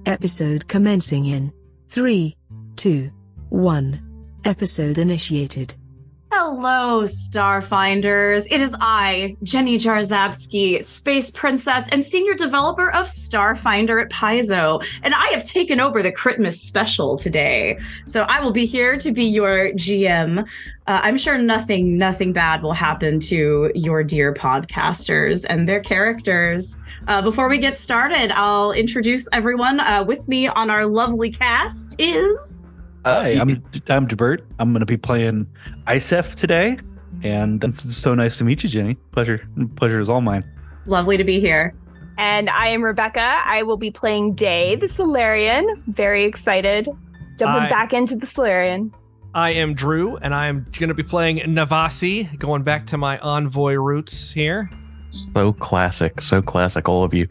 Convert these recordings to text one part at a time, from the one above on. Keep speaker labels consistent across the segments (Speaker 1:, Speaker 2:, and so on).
Speaker 1: Episode commencing in 3, 2, 1. Episode initiated.
Speaker 2: Hello, Starfinders. It is I, Jenny Jarzabski, Space Princess and Senior Developer of Starfinder at Paizo, and I have taken over the Critmas special today. So I will be here to be your GM. I'm sure nothing bad will happen to your dear podcasters and their characters. Before we get started, I'll introduce everyone. With me on our lovely cast is...
Speaker 3: Hi, I'm Gibert. I'm going to be playing ISEF today, and it's so nice to meet you, Jenny. Pleasure is all mine.
Speaker 2: Lovely to be here.
Speaker 4: And I am Rebecca. I will be playing Day, the Solarian. Very excited. Jumping back into the Solarian.
Speaker 5: I am Drew, and I'm going to be playing Navasi, going back to my Envoy roots here.
Speaker 6: So classic, all of you.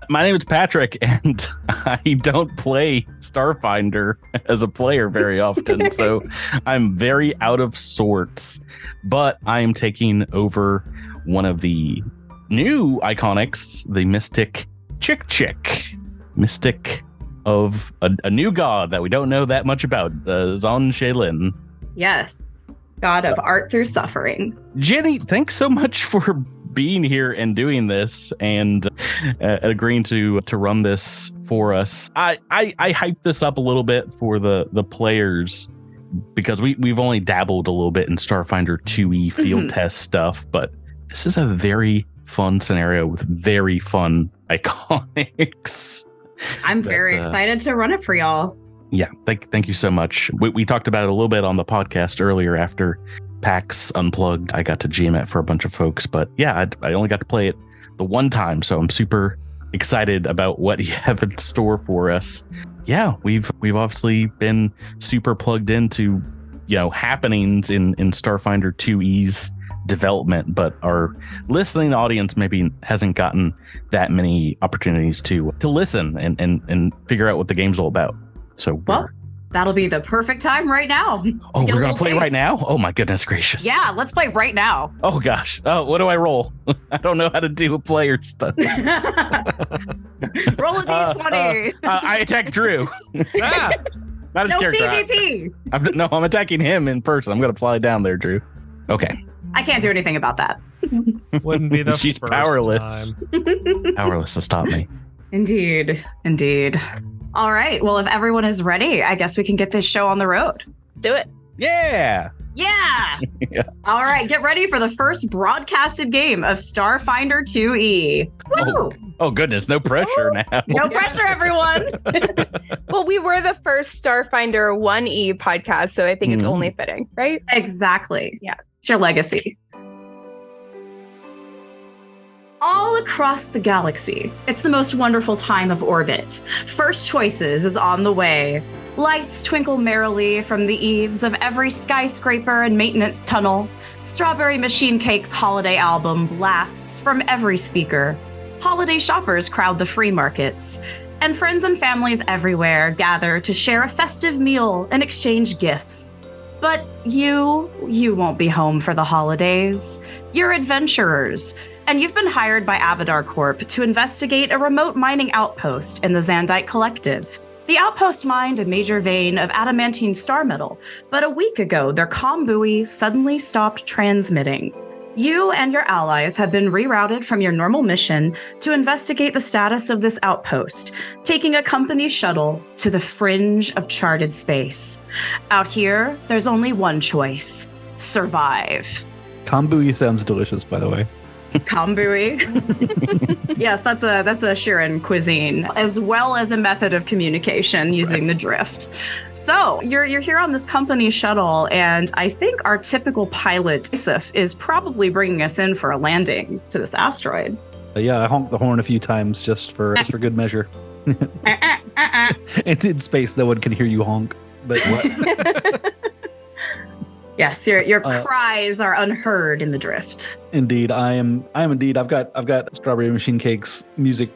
Speaker 6: My name is Patrick, and I don't play Starfinder as a player very often, so I'm very out of sorts. But I am taking over one of the new iconics, the Mystic Chick. Mystic of a new god that we don't know that much about, Zon Shaylin.
Speaker 2: Yes, god of art through suffering.
Speaker 6: Jenny, thanks so much for being here and doing this and agreeing to run this for us. I hyped this up a little bit for the players because we've only dabbled a little bit in Starfinder 2e field test stuff, but this is a very fun scenario with very fun iconics.
Speaker 2: I'm very excited to run it for y'all.
Speaker 6: Yeah, thank you so much. We talked about it a little bit on the podcast earlier after PAX Unplugged. I got to GM it for a bunch of folks, but yeah, I only got to play it the one time, so I'm super excited about what you have in store for us. Yeah, we've obviously been super plugged into happenings in Starfinder 2e's development, but our listening audience maybe hasn't gotten that many opportunities to listen and figure out what the game's all about. So
Speaker 2: that'll be the perfect time right now.
Speaker 6: Oh, we're going to play right now? Oh, my goodness gracious.
Speaker 2: Yeah, let's play right now.
Speaker 6: Oh, gosh. Oh, what do I roll? I don't know how to do player stuff.
Speaker 2: Roll a d20.
Speaker 6: I attack Drew. Not his character.
Speaker 2: PvP.
Speaker 6: I'm attacking him in person. I'm going to fly down there, Drew. Okay.
Speaker 2: I can't do anything about that.
Speaker 5: Wouldn't be the
Speaker 6: She's
Speaker 5: first
Speaker 6: powerless.
Speaker 5: time.
Speaker 6: Powerless to stop me.
Speaker 2: Indeed. All right. Well, if everyone is ready, I guess we can get this show on the road.
Speaker 4: Do it.
Speaker 6: Yeah.
Speaker 2: Yeah. All right. Get ready for the first broadcasted game of Starfinder 2e. Woo!
Speaker 6: Oh, goodness. No pressure now.
Speaker 2: No pressure, everyone.
Speaker 4: Well, we were the first Starfinder 1e podcast, so I think it's only fitting, right?
Speaker 2: Exactly.
Speaker 4: Yeah.
Speaker 2: It's your legacy. All across the galaxy, it's the most wonderful time of orbit. First Choices is on the way. Lights twinkle merrily from the eaves of every skyscraper and maintenance tunnel. Strawberry Machine Cake's holiday album blasts from every speaker. Holiday shoppers crowd the free markets. And friends and families everywhere gather to share a festive meal and exchange gifts. But you won't be home for the holidays. You're adventurers. And you've been hired by Abadar Corp to investigate a remote mining outpost in the Zandite Collective. The outpost mined a major vein of adamantine star metal, but a week ago, their comm buoy suddenly stopped transmitting. You and your allies have been rerouted from your normal mission to investigate the status of this outpost, taking a company shuttle to the fringe of charted space. Out here, there's only one choice: survive.
Speaker 3: Kombucha sounds delicious, by the way.
Speaker 2: Kombui. Yes, that's a Shirin cuisine, as well as a method of communication using the drift. So you're here on this company shuttle, and I think our typical pilot, Isif, is probably bringing us in for a landing to this asteroid.
Speaker 3: Yeah, I honked the horn a few times just for good measure. In space, no one can hear you honk. But what?
Speaker 2: Yes, your cries are unheard in the drift.
Speaker 3: Indeed, I am indeed. I've got Strawberry Machine Cake's music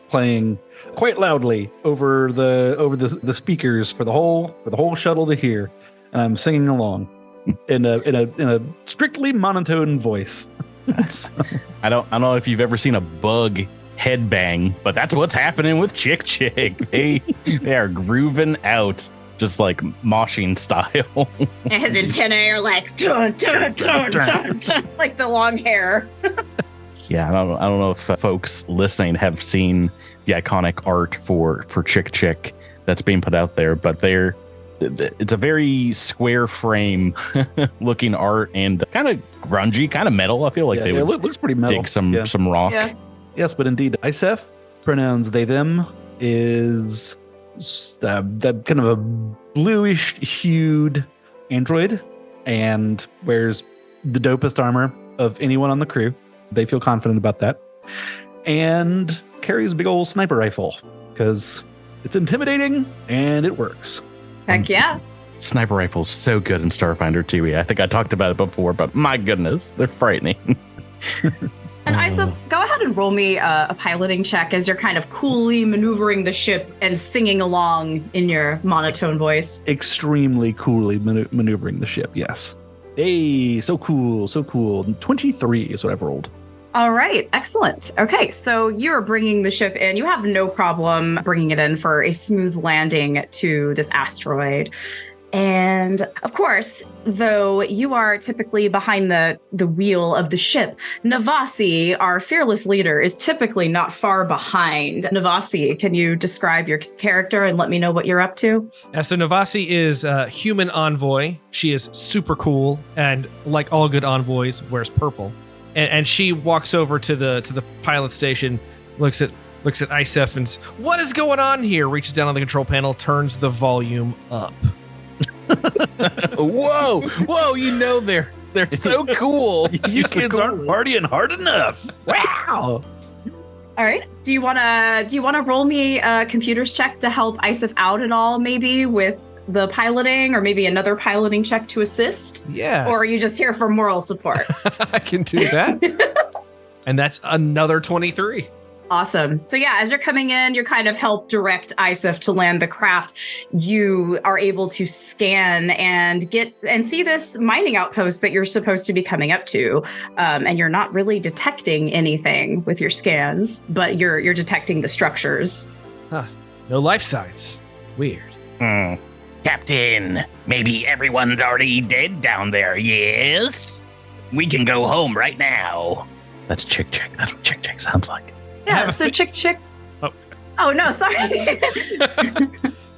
Speaker 3: playing quite loudly over the speakers for the whole shuttle to hear, and I'm singing along in a strictly monotone voice.
Speaker 6: I don't know if you've ever seen a bug headbang, but that's what's happening with Chick Chick. They are grooving out, just like moshing style.
Speaker 2: And his antennae are like dun, dun, dun, dun, dun, like the long hair.
Speaker 6: Yeah, I don't know if folks listening have seen the iconic art for Chick Chick that's being put out there, but it's a very square frame looking art and kind of grungy, kind of metal. I feel like they would
Speaker 3: looks pretty metal.
Speaker 6: dig some rock.
Speaker 2: Yeah.
Speaker 3: Yes, but indeed, Isef, pronouns they, them, is that kind of a bluish hued android and wears the dopest armor of anyone on the crew. They feel confident about that. And carries a big old sniper rifle because it's intimidating and it works.
Speaker 2: Heck yeah.
Speaker 6: Sniper rifles so good in Starfinder 2. I think I talked about it before, but my goodness, they're frightening.
Speaker 2: And Isef, go ahead and roll me a piloting check as you're kind of coolly maneuvering the ship and singing along in your monotone voice.
Speaker 3: Extremely coolly maneuvering the ship, yes. Hey, so cool, so cool. 23 is what I've rolled.
Speaker 2: All right, excellent. Okay, so you're bringing the ship in. You have no problem bringing it in for a smooth landing to this asteroid. And of course, though you are typically behind the wheel of the ship, Navasi, our fearless leader, is typically not far behind. Navasi, can you describe your character and let me know what you're up to?
Speaker 5: So Navasi is a human envoy. She is super cool and, like all good envoys, wears purple. And she walks over to the pilot station, looks at Isef and says, "What is going on here?" Reaches down on the control panel, turns the volume up.
Speaker 6: Whoa! You know they're so cool.
Speaker 3: You kids aren't partying hard enough. Wow.
Speaker 2: All right. Do you wanna roll me a computers check to help Isef out at all? Maybe with the piloting, or maybe another piloting check to assist?
Speaker 5: Yes.
Speaker 2: Or are you just here for moral support?
Speaker 5: I can do that. And that's another 23.
Speaker 2: Awesome. So yeah, as you're coming in, you kind of help direct Isef to land the craft. You are able to scan and see this mining outpost that you're supposed to be coming up to. And you're not really detecting anything with your scans, but you're detecting the structures.
Speaker 5: Huh. No life signs. Weird.
Speaker 7: Captain, maybe everyone's already dead down there, yes? We can go home right now.
Speaker 6: That's Chick Chick. That's what Chick Chick sounds like.
Speaker 2: Yeah, so Chick. Oh no, sorry.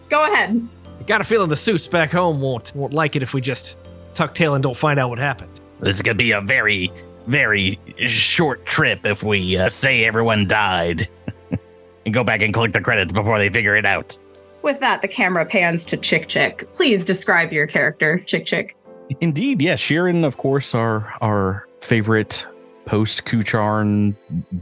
Speaker 2: Go ahead.
Speaker 5: I got a feeling the suits back home won't like it if we just tuck tail and don't find out what happened.
Speaker 7: This is gonna be a very, very short trip if we say everyone died. And go back and click the credits before they figure it out.
Speaker 2: With that, the camera pans to Chick. Please describe your character, Chick.
Speaker 6: Indeed, yeah. Sheeran, of course, our favorite post-Kucharn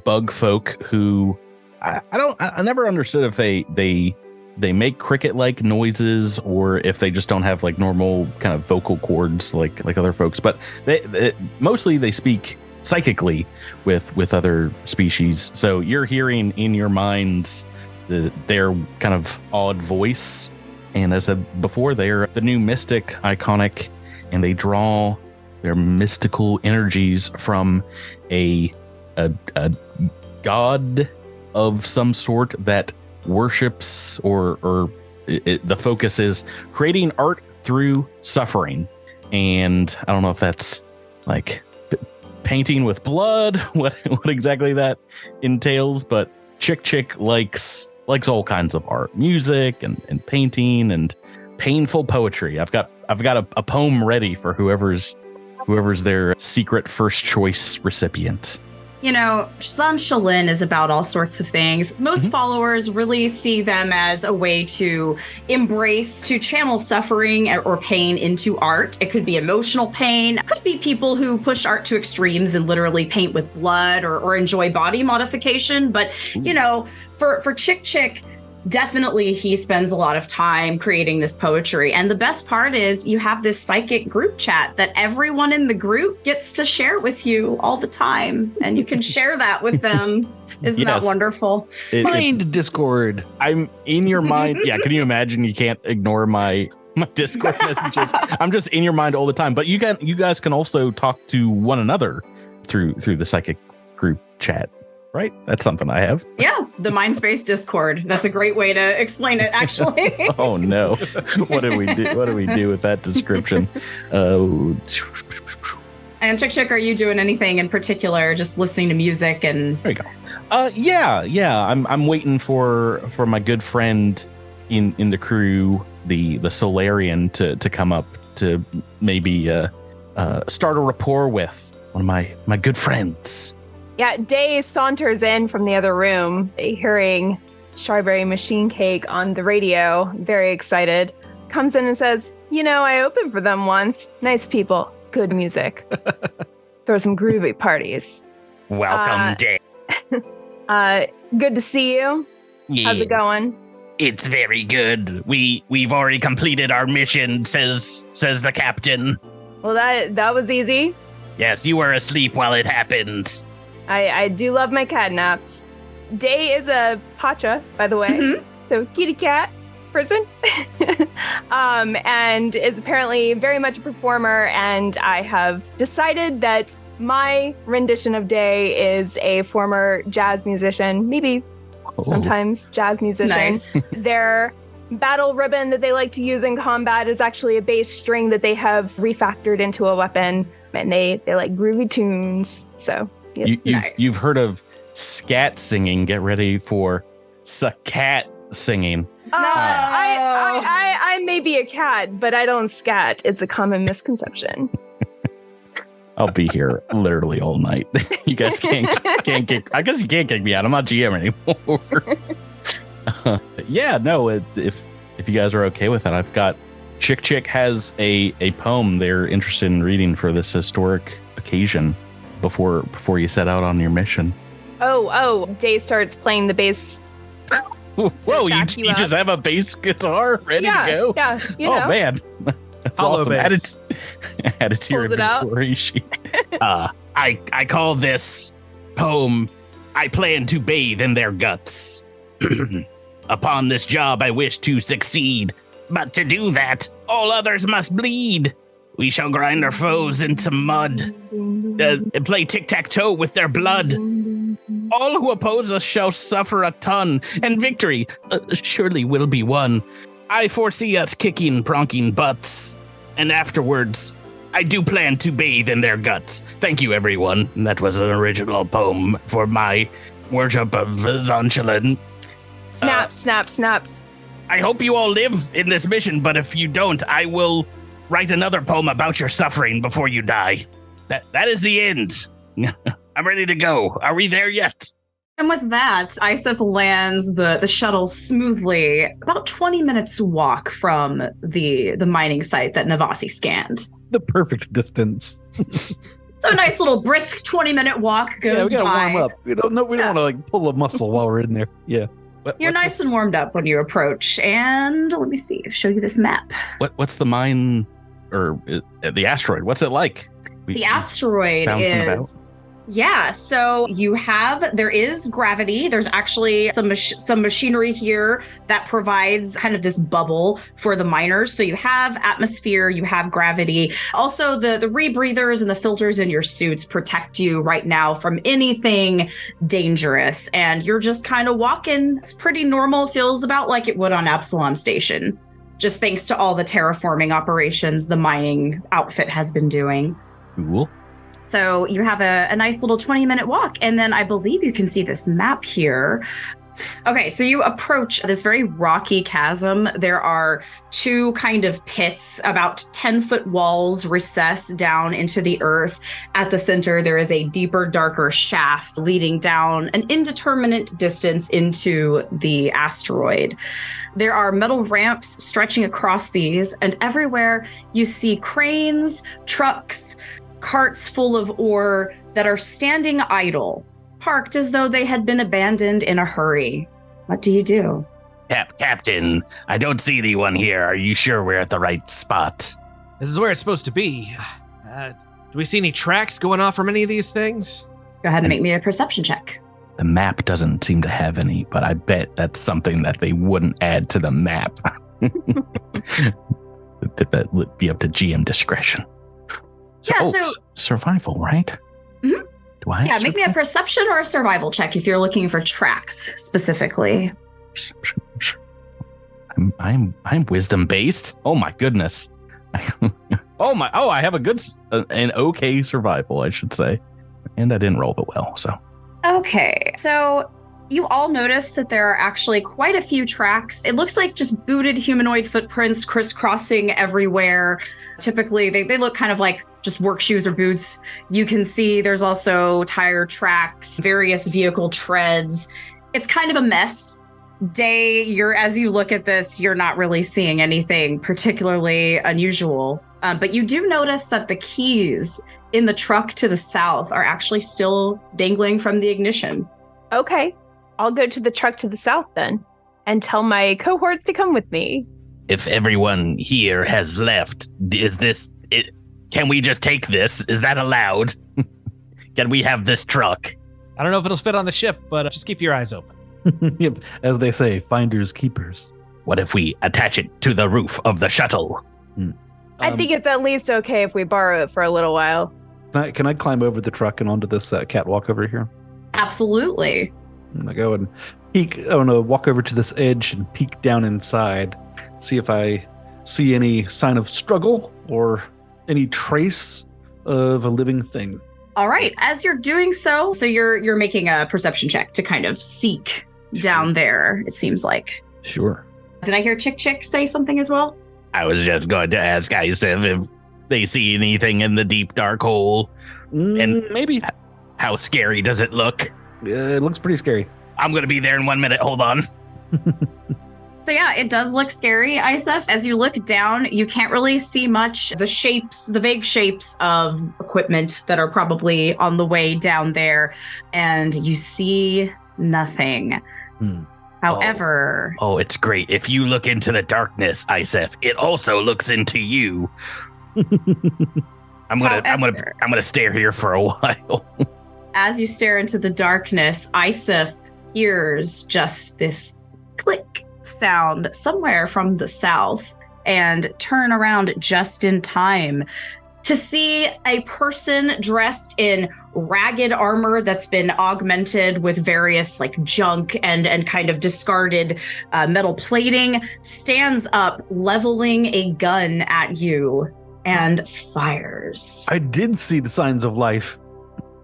Speaker 6: bug folk who I never understood if they make cricket-like noises or if they just don't have like normal kind of vocal cords like other folks. But they mostly they speak psychically with other species. So you're hearing in your minds their kind of odd voice. And as I said before, they're the new mystic iconic, and they draw their mystical energies from a god of some sort that worships the focus is creating art through suffering. And I don't know if that's like painting with blood, what exactly that entails, but Chick likes all kinds of art, music and painting and painful poetry. I've got a poem ready for whoever's their secret first choice recipient.
Speaker 2: You know, San Shalin is about all sorts of things. Most followers really see them as a way to embrace, to channel suffering or pain into art. It could be emotional pain. It could be people who push art to extremes and literally paint with blood or enjoy body modification. But, you know, for Chick, definitely he spends a lot of time creating this poetry. And the best part is you have this psychic group chat that everyone in the group gets to share with you all the time. And you can share that with them. Isn't that wonderful?
Speaker 3: Mind Discord.
Speaker 6: I'm in your mind. Yeah. Can you imagine? You can't ignore my Discord messages. I'm just in your mind all the time. But you guys can also talk to one another through the psychic group chat. right? That's something I have.
Speaker 2: Yeah, the Mindspace Discord. That's a great way to explain it, actually.
Speaker 6: Oh no. What did we do? What do we do with that description?
Speaker 2: And Chick, are you doing anything in particular? Just listening to music and
Speaker 6: there you go. Yeah. I'm waiting for my good friend in the crew, the Solarian, to come up to maybe start a rapport with one of my good friends.
Speaker 4: Yeah, Day saunters in from the other room, hearing Strawberry Machine Cake on the radio, very excited. Comes in and says, I opened for them once. Nice people, good music. Throw some groovy parties.
Speaker 7: Welcome, Day.
Speaker 4: Good to see you.
Speaker 7: Yes.
Speaker 4: How's it going?
Speaker 7: It's very good. We've already completed our mission, says the captain.
Speaker 4: Well, that was easy.
Speaker 7: Yes, you were asleep while it happened.
Speaker 4: I do love my cat naps. Day is a pacha, by the way.
Speaker 2: Mhm.
Speaker 4: So kitty cat person. And is apparently very much a performer. And I have decided that my rendition of Day is a former jazz musician, maybe sometimes jazz musician.
Speaker 2: Nice.
Speaker 4: Their battle ribbon that they like to use in combat is actually a bass string that they have refactored into a weapon. And they like groovy tunes. So
Speaker 6: You've heard of scat singing. Get ready for scat singing.
Speaker 4: I may be a cat, but I don't scat. It's a common misconception.
Speaker 6: I'll be here literally all night. You guys can't kick. I guess you can't kick me out. I'm not GM anymore. If you guys are okay with that, I've got Chick has a poem they're interested in reading for this historic occasion before you set out on your mission.
Speaker 4: Oh, Day starts playing the bass.
Speaker 6: Whoa, you just have a bass guitar ready to go?
Speaker 4: Yeah,
Speaker 6: Oh man, that's
Speaker 5: Hollow
Speaker 6: awesome.
Speaker 5: bass.
Speaker 6: Add it to your
Speaker 4: Hold it out.
Speaker 6: inventory sheet.
Speaker 7: I call this poem, I plan to bathe in their guts. Upon this job I wish to succeed, but to do that, all others must bleed. We shall grind our foes into mud, play tic-tac-toe with their blood. All who oppose us shall suffer a ton, and victory surely will be won. I foresee us kicking, pronking butts, and afterwards, I do plan to bathe in their guts. Thank you, everyone. That was an original poem for my worship of Zonchalin.
Speaker 4: Snaps.
Speaker 7: I hope you all live in this mission, but if you don't, I will write another poem about your suffering before you die. That is the end. I'm ready to go. Are we there yet?
Speaker 2: And with that, Isif lands the shuttle smoothly about 20 minutes walk from the mining site that Navasi scanned.
Speaker 3: The perfect distance.
Speaker 2: So a nice little brisk 20-minute walk goes by.
Speaker 3: Yeah, we gotta warm up. We don't want to like pull a muscle while we're in there. Yeah.
Speaker 2: You're nice and warmed up when you approach. And let me see, show you this map.
Speaker 6: What's the mine or the asteroid? What's it like?
Speaker 2: The asteroid is... Yeah, so there is gravity. There's actually some machinery here that provides kind of this bubble for the miners. So you have atmosphere, you have gravity. Also, the rebreathers and the filters in your suits protect you right now from anything dangerous. And you're just kind of walking. It's pretty normal. Feels about like it would on Absalom Station. Just thanks to all the terraforming operations the mining outfit has been doing.
Speaker 6: Cool.
Speaker 2: So you have a nice little 20-minute walk, and then I believe you can see this map here. Okay, so you approach this very rocky chasm. There are two kind of pits, about 10-foot walls recessed down into the earth. At the center, there is a deeper, darker shaft leading down an indeterminate distance into the asteroid. There are metal ramps stretching across these, and everywhere you see cranes, trucks, carts full of ore that are standing idle, parked as though they had been abandoned in a hurry. What do you do?
Speaker 7: Captain, I don't see anyone here. Are you sure we're at the right spot?
Speaker 5: This is where it's supposed to be. Do we see any tracks going off from any of these things?
Speaker 2: Go ahead and make me a perception check.
Speaker 6: The map doesn't seem to have any, but I bet that's something that they wouldn't add to the map. That would be up to GM discretion.
Speaker 2: So
Speaker 6: survival, right?
Speaker 2: Mm-hmm.
Speaker 6: Do I?
Speaker 2: Yeah, make me a perception or a survival check if you're looking for tracks specifically.
Speaker 6: Perception. I'm wisdom based. Oh my goodness. I have an okay survival, I should say. And I didn't roll it well, so.
Speaker 2: Okay, so you all notice that there are actually quite a few tracks. It looks like just booted humanoid footprints crisscrossing everywhere. Typically, they look kind of like just work shoes or boots. You can see there's also tire tracks, various vehicle treads. It's kind of a mess. Day, as you look at this, you're not really seeing anything particularly unusual. But you do notice that the keys in the truck to the south are actually still dangling from the ignition.
Speaker 4: Okay, I'll go to the truck to the south then and tell my cohorts to come with me.
Speaker 7: If everyone here has left, can we just take this? Is that allowed? Can we have this truck?
Speaker 5: I don't know if it'll fit on the ship, but just keep your eyes open.
Speaker 3: Yep. As they say, finders keepers.
Speaker 7: What if we attach it to the roof of the shuttle?
Speaker 4: I think it's at least okay if we borrow it for a little while.
Speaker 3: Can I climb over the truck and onto this catwalk over here?
Speaker 2: Absolutely.
Speaker 3: I'm gonna go and peek. I want to walk over to this edge and peek down inside, see if I see any sign of struggle or any trace of a living thing.
Speaker 2: All right. As you're doing so you're making a perception check to kind of seek down there, it seems like.
Speaker 3: Sure.
Speaker 2: Did I hear Chick say something as well?
Speaker 7: I was just going to ask Isaac if they see anything in the deep dark hole. And
Speaker 3: maybe.
Speaker 7: How scary does it look?
Speaker 3: It looks pretty scary.
Speaker 7: I'm going to be there in 1 minute. Hold on.
Speaker 2: So yeah, it does look scary, Isaac. As you look down, you can't really see much. The vague shapes of equipment that are probably on the way down there, and you see nothing. However...
Speaker 7: Oh, it's great. If you look into the darkness, Isaac, it also looks into you. I'm gonna stare here for a while.
Speaker 2: As you stare into the darkness, Isaac hears just this click sound somewhere from the south and turn around just in time to see a person dressed in ragged armor that's been augmented with various like junk and kind of discarded metal plating, stands up leveling a gun at you and fires.
Speaker 3: I did see the signs of life.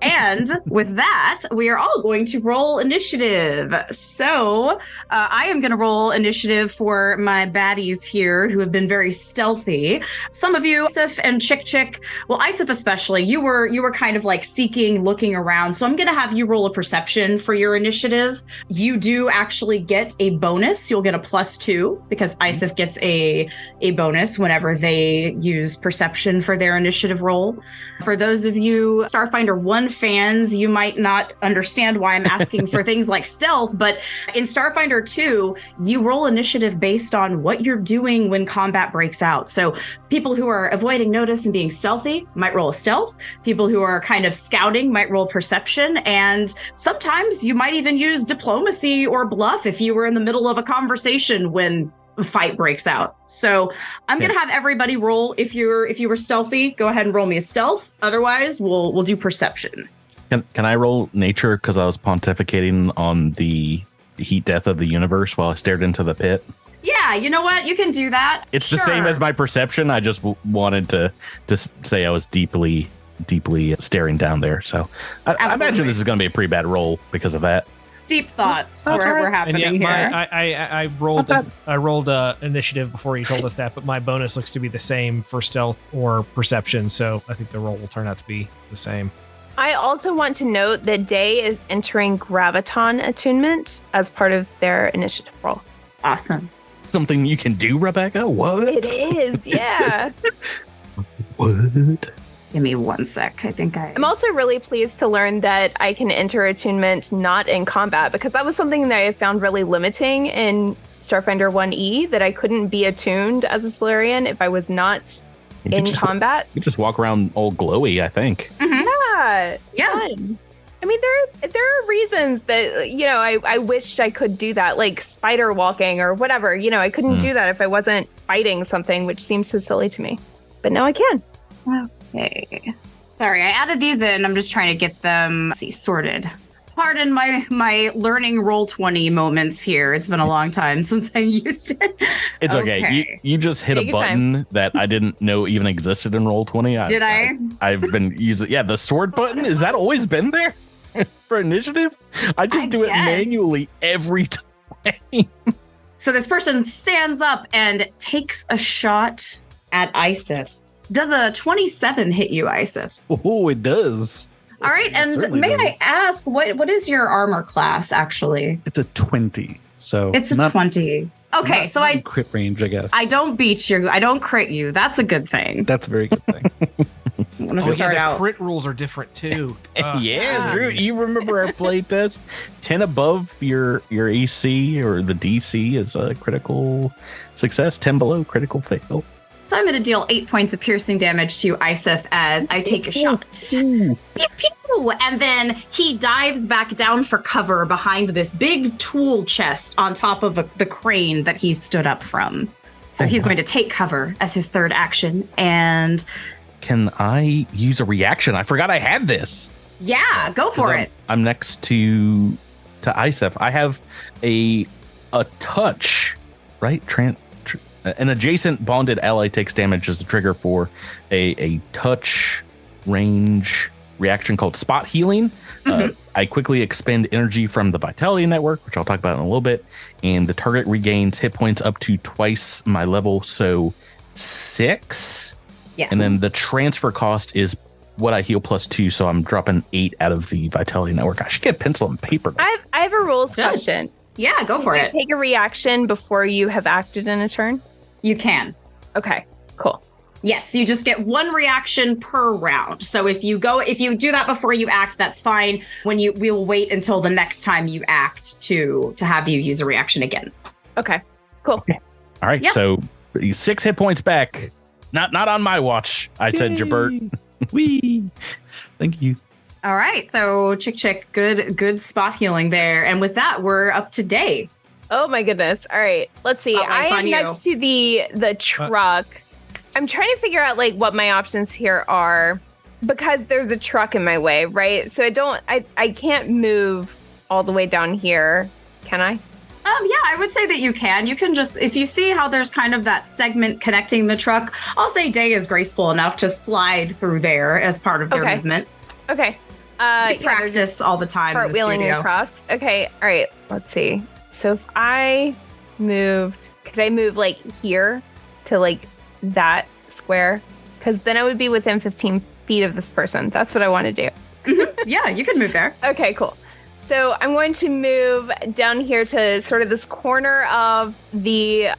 Speaker 2: And with that, we are all going to roll initiative. So I am going to roll initiative for my baddies here who have been very stealthy. Some of you, Isif and Chick, well, Isif especially, you were kind of like seeking, looking around. So I'm going to have you roll a perception for your initiative. You do actually get a bonus. You'll get a +2 because Isif gets a bonus whenever they use perception for their initiative roll. For those of you Starfinder 1 fans, you might not understand why I'm asking for things like stealth, but in Starfinder 2, you roll initiative based on what you're doing when combat breaks out. So people who are avoiding notice and being stealthy might roll a stealth. People who are kind of scouting might roll perception. And sometimes you might even use diplomacy or bluff if you were in the middle of a conversation when a fight breaks out. So I'm going to have everybody roll. If you were stealthy, go ahead and roll me a stealth. Otherwise, we'll do perception.
Speaker 6: Can I roll nature because I was pontificating on the heat death of the universe while I stared into the pit?
Speaker 2: Yeah, you know what? You can do that.
Speaker 6: It's the same as my perception. I just wanted to say I was deeply staring down there. So I imagine this is going to be a pretty bad roll because of that.
Speaker 2: Deep thoughts were happening here.
Speaker 5: I rolled initiative before you told us that, but my bonus looks to be the same for stealth or perception, so I think the roll will turn out to be the same.
Speaker 4: I also want to note that Day is entering Graviton attunement as part of their initiative roll.
Speaker 2: Awesome.
Speaker 6: Something you can do, Rebecca? What?
Speaker 4: It is, yeah.
Speaker 6: What?
Speaker 2: Give me 1 sec.
Speaker 4: I'm also really pleased to learn that I can enter attunement not in combat, because that was something that I found really limiting in Starfinder 1E, that I couldn't be attuned as a Solarian if I was not in combat.
Speaker 6: You just walk around all glowy, I think.
Speaker 2: Mm-hmm.
Speaker 4: Yeah. Fun. I mean, there are reasons that, I wished I could do that, like spider walking or whatever. I couldn't do that if I wasn't fighting something, which seems so silly to me. But now I can.
Speaker 2: Okay. Sorry, I added these in. I'm just trying to get them, sorted. Pardon my learning Roll20 moments here. It's been a long time since I used it.
Speaker 6: It's okay. You just hit
Speaker 4: Take
Speaker 6: a
Speaker 4: your time.
Speaker 6: button that I didn't know even existed in Roll20.
Speaker 2: Did I?
Speaker 6: I've been using, the sword button. Has that always been there for initiative? I just do it
Speaker 2: guess.
Speaker 6: manually every time.
Speaker 2: So this person stands up and takes a shot at Isif. Does a 27 hit you, Isif?
Speaker 3: Oh, it does.
Speaker 2: All right,
Speaker 3: It
Speaker 2: and
Speaker 3: certainly
Speaker 2: may I
Speaker 3: does.
Speaker 2: ask, what is your armor class, actually?
Speaker 3: It's a 20. So
Speaker 2: It's a 20. Okay,
Speaker 3: not-
Speaker 2: so
Speaker 3: not in crit range, I guess.
Speaker 2: I don't beat you. I don't crit you. That's a good thing.
Speaker 3: That's a very good thing.
Speaker 2: I'm going to
Speaker 5: Oh,
Speaker 2: start
Speaker 5: the
Speaker 2: out.
Speaker 5: crit rules are different too.
Speaker 6: Yeah, Drew, you remember our playtest? 10 above your AC or the DC is a critical success. 10 below, critical fail.
Speaker 2: So I'm going to deal 8 points of piercing damage to Isif as I take a shot. Pew, pew. And then he dives back down for cover behind this big tool chest on top of the crane that he stood up from. So he's going to take cover as his third action. And
Speaker 6: Can I use a reaction? I forgot I had this.
Speaker 2: yeah, go for it.
Speaker 6: I'm next to Isef. I have a touch, right? An adjacent bonded ally takes damage as the trigger for a touch range reaction called spot healing. I quickly expend energy from the vitality network, which I'll talk about in a little bit, and the target regains hit points up to twice my level, so 6.
Speaker 2: Yes.
Speaker 6: And then the transfer cost is what I heal +2, so I'm dropping 8 out of the vitality network. I should get pencil and paper.
Speaker 4: I have a rules
Speaker 2: Good.
Speaker 4: question.
Speaker 2: Yeah, go for
Speaker 4: Can you
Speaker 2: it.
Speaker 4: take a reaction before you have acted in a turn?
Speaker 2: You can.
Speaker 4: Okay, cool.
Speaker 2: Yes, you just get one reaction per round. So if you do that before you act, that's fine. We will wait until the next time you act to have you use a reaction again.
Speaker 4: Okay, cool.
Speaker 6: All right,
Speaker 2: Yep.
Speaker 6: so 6 hit points back. Not on my watch, I said, Gibert.
Speaker 3: Wee. Thank you.
Speaker 2: All right, so Chick, good spot healing there. And with that, we're up to Day.
Speaker 4: Oh my goodness. All right, let's see.
Speaker 2: Spotlight's
Speaker 4: I
Speaker 2: on
Speaker 4: am
Speaker 2: you.
Speaker 4: next to the truck. I'm trying to figure out like what my options here are because there's a truck in my way, right? So I can't move all the way down here. Can I?
Speaker 2: Yeah, I would say that you can. You can just, if you see how there's kind of that segment connecting the truck, I'll say Day is graceful enough to slide through there as part of their
Speaker 4: Okay.
Speaker 2: movement.
Speaker 4: Okay.
Speaker 2: We practice all the time in the
Speaker 4: Cartwheeling
Speaker 2: studio.
Speaker 4: across. Okay. All right. Let's see. So if I moved, could I move like here to like that square? Because then I would be within 15 feet of this person. That's what I want to do.
Speaker 2: Yeah, you can move there.
Speaker 4: Okay, cool. So I'm going to move down here to sort of this corner of the,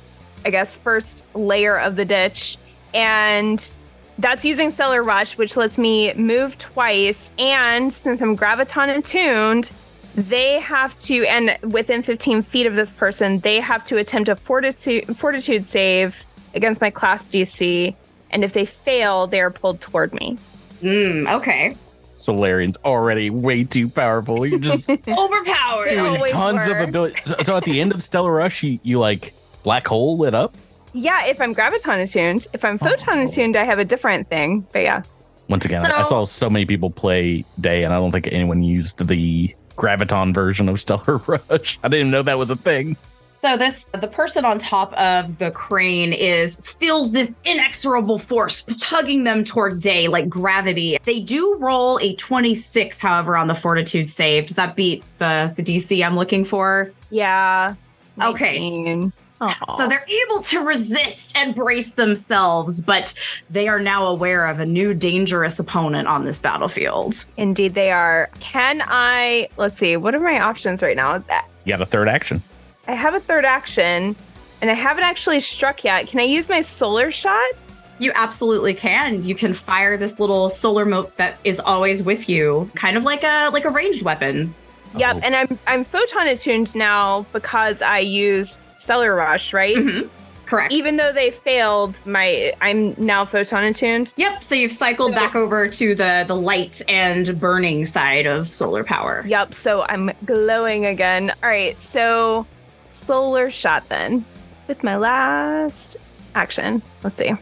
Speaker 4: I guess, first layer of the ditch. And that's using Stellar Rush, which lets me move twice. And since I'm Graviton attuned, they have to, and within 15 feet of this person, they have to attempt a fortitude save against my class DC. And if they fail, they are pulled toward me.
Speaker 2: Okay.
Speaker 6: Solarian's already way too powerful. You're just
Speaker 2: Overpowered.
Speaker 6: doing
Speaker 4: always
Speaker 6: tons of
Speaker 4: were.
Speaker 6: ability. So at the end of Stellar Rush, you like black hole it up.
Speaker 4: Yeah, if I'm Graviton attuned. If I'm Photon attuned, I have a different thing. But yeah.
Speaker 6: Once again, I saw so many people play Day, and I don't think anyone used the Graviton version of Stellar Rush. I didn't even know that was a thing.
Speaker 2: So the person on top of the crane feels this inexorable force tugging them toward Day like gravity. They do roll a 26, however, on the fortitude save. Does that beat the DC I'm looking for?
Speaker 4: Yeah.
Speaker 2: Okay.
Speaker 4: 19. Aw.
Speaker 2: So they're able to resist and brace themselves, but they are now aware of a new dangerous opponent on this battlefield.
Speaker 4: Indeed, they are. Can I? Let's see. What are my options right now?
Speaker 6: You got a third action.
Speaker 4: I have a third action, and I haven't actually struck yet. Can I use my solar shot?
Speaker 2: You absolutely can. You can fire this little solar mote that is always with you, kind of like a ranged weapon.
Speaker 4: Yep.
Speaker 6: Oh.
Speaker 4: And I'm photon attuned now because I used Stellar Rush, right?
Speaker 2: Mm-hmm. Correct.
Speaker 4: Even though they failed, I'm now photon attuned.
Speaker 2: Yep. So you've cycled back over to the light and burning side of solar power.
Speaker 4: Yep. So I'm glowing again. All right. So solar shot then with my last action. Let's see.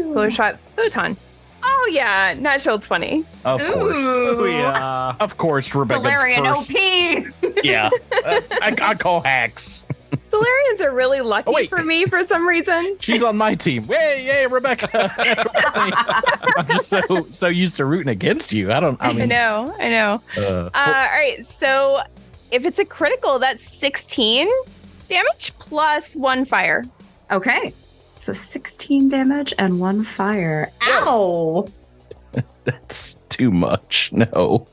Speaker 4: Solar shot photon. Oh yeah, natural 20.
Speaker 6: Of course.
Speaker 5: Oh yeah.
Speaker 6: Of course, Rebecca's
Speaker 2: Valerian
Speaker 6: first.
Speaker 2: OP.
Speaker 6: Yeah. I call hacks.
Speaker 4: Solarians are really lucky
Speaker 6: wait.
Speaker 4: for me for some reason.
Speaker 6: She's on my team. Yay, Rebecca. I'm just so used to rooting against you. I
Speaker 4: know. All right, so if it's a critical, that's 16 damage plus 1 fire.
Speaker 2: Okay. So 16 damage and 1 fire. Ow!
Speaker 6: That's too much. No.